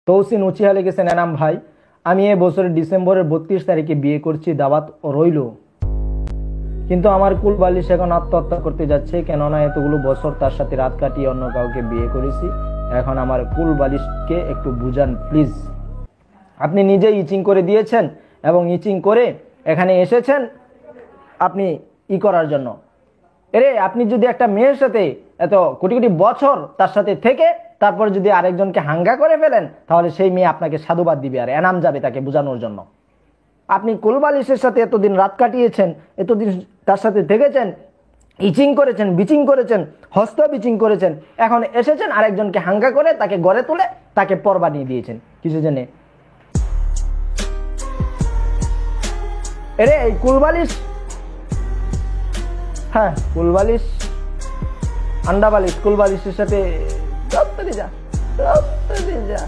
তৌসিন Uchiha লিখেছেন, এনাম ভাই আমি এ বছরের ডিসেম্বরের 32 তারিখে বিয়ে করছি, দাওয়াত রইল, কিন্তু আমার কুল বালিশ এখন আত্মহত্যা করতে যাচ্ছে, কেননা এতগুলো বছর তার সাথে রাত কাটিয়ে অন্য কাউকে বিয়ে করেছি। এখন আমার কুল বালিশকে একটু বুঝান প্লিজ। আপনি নিজেই ইচিং করে দিয়েছেন এবং ইচিং করে এখানে এসেছেন আপনি করার জন্য। আপনি যদি একটা মেয়ের সাথে এত কোটি কোটি বছর তার সাথে থেকে তারপর যদি আরেকজনকে হাঙ্গা করে ফেলেন, তাহলে সেই মেয়ে আপনাকে সাধুবাদ দিবে আর এনাম যাবে তাকে বোঝানোর জন্য। আপনি কুলবালিশের সাথে এতদিন রাত কাটিয়েছেন, এতদিন তার সাথে থেকেছেন, ইচিং করেছেন, বিচিং করেছেন, হস্ত বিচিং করেছেন, এখন এসেছেন আরেকজনকে হাঙ্গা করে তাকে গড়ে তুলে তাকে পর বানিয়ে দিয়েছেন কিছু জেনে। এই কুলবালিশ, হ্যাঁ কুলবালিশ, আন্ডা বালিশ কুলবালিশের সাথে যা